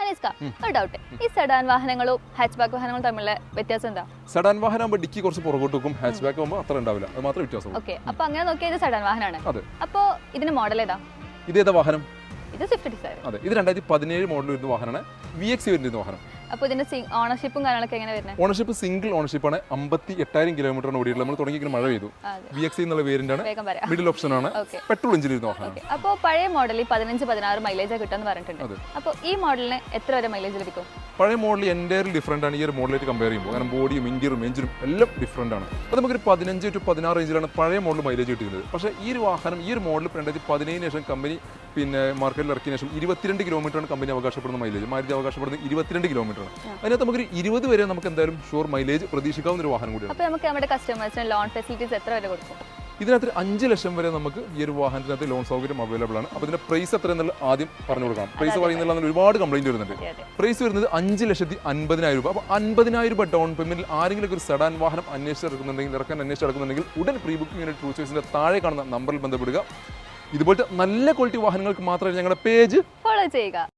അനീസ്ക ഒരു ഡൗട്ട്, ഈ സെഡാൻ വാഹനങ്ങളും ഹാച്ച് ബാക്ക് വാഹനങ്ങളും തമ്മിലുള്ള വ്യത്യാസം എന്താ? സെഡാൻ വാഹനം ആകുമ്പോൾ ഡിക്കി കുറച്ച് പുറകോട്ട് വെക്കും, ഹാച്ച് ബാക്ക് ആകുമ്പോൾ അത്ര ഉണ്ടാവില്ല, അത് മാത്രമേ വ്യത്യാസമുള്ളൂ. ഓക്കെ, അപ്പൊ അങ്ങനെ നോക്കിയാൽ ഇത് സെഡാൻ വാഹനമാണ്. അതെ. അപ്പോ ഇതിന്റെ മോഡൽ ഏതാ? ഇതേതാ വാഹനം? ഇത് സ്വിഫ്റ്റ് ഡിസയർ. അതെ, ഇത് 2017 മോഡൽ വരുന്ന വാഹനമാണ്, VX വരുന്ന വാഹനം. അപ്പോൾ ഇതിന്റെ ഓണർഷിപ്പും കാര്യങ്ങളൊക്കെ എങ്ങനെ വരുന്നത്? ഓണർഷിപ്പ് സിംഗിൾ ഓണർഷിപ്പാണ്, 58,000 കിലോമീറ്ററാണ് ഓടിയിട്ടുള്ളത്. നമ്മൾ തുടങ്ങിയ മഴ പെയ്തു. VX എന്നുള്ള വേരിയന്റ് ആണ്, മിഡിൽ ഓപ്ഷൻ ആണ്, പെട്രോൾ എഞ്ചിൻ വരുന്ന വാഹനം. അപ്പോൾ പഴയ മോഡലിൽ 15-16 മൈലേജ് കിട്ടുമെന്ന് പറഞ്ഞിട്ടുണ്ട്. അപ്പോൾ ഈ മോഡലിന് എത്ര വരെ മൈലേജ് ലഭിക്കും? പഴയ മോഡൽ എൻ്റയർലി ഡിഫറൻ്റ് ആണ് ഈ ഒരു മോഡലായിട്ട് കമ്പയർ ചെയ്യുമ്പോൾ. കാരണം ബോഡിയും ഇന്റീരിയറും എഞ്ചിനും എല്ലാം ഡിഫറൻ്റ് ആണ്. അപ്പോൾ നമുക്കൊരു 15 to 16 റേഞ്ചിലാണ് പഴയ മോഡൽ മൈലേജ് കിട്ടുന്നത്. പക്ഷേ ഈ ഒരു വാഹനം, ഈ ഒരു മോഡൽ 2017 ശേഷം കമ്പനി മാർക്കറ്റിൽ ഇറക്കിയ ശേഷം 22 കിലോമീറ്ററാണ് കമ്പനി അവകാശപ്പെടുന്ന മൈലേജ്. മാരുതി അവകാശപ്പെടുന്നത് 22 കിലോമീറ്ററാണ്. അതിനകത്ത് നമുക്കൊരു 20 വരെ നമുക്ക് എന്തായാലും ഷുവർ മൈലേജ് പ്രതീക്ഷിക്കാവുന്ന ഒരു വാഹനം കൂടിയാണ്. അപ്പോൾ നമുക്ക് നമ്മുടെ കസ്റ്റമേഴ്സിന് ലോൺ ഫെസിലിറ്റീസ് എത്ര വരെ കൊടുക്കും? ഇതിനകത്ത് 5 ലക്ഷം വരെ നമുക്ക് ഈ ഒരു വാഹനത്തിനകത്ത് ലോൺ സൗകര്യം അവൈലബിൾ ആണ്. അപ്പോൾ ഇതിന്റെ പ്രൈസ് എത്ര എന്നുള്ള ആദ്യം പറഞ്ഞു കൊടുക്കാം. പ്രൈസ് പറയുന്നില്ല, ഒരുപാട് കംപ്ലൈന്റ് വരുന്നുണ്ട്. പ്രൈസ് വരുന്നത് 5,50,000 രൂപ. അപ്പോൾ 50,000 രൂപ ഡൗൺ പേയ്മെന്റിൽ ആരെങ്കിലും ഒരു സെഡാൻ വാഹനം ഇറക്കാൻ അന്വേഷിച്ചെടുക്കുന്നുണ്ടെങ്കിൽ ഉടൻ പ്രീ ബുക്കിംഗ് ട്രൂ ചോയ്സിന്റെ താഴെ കാണുന്ന നമ്പറിൽ ബന്ധപ്പെടുക. ഇതുപോലത്തെ നല്ല ക്വാളിറ്റി വാഹനങ്ങൾക്ക് മാത്രമേ ഞങ്ങളുടെ പേജ് ഫോളോ ചെയ്യുക.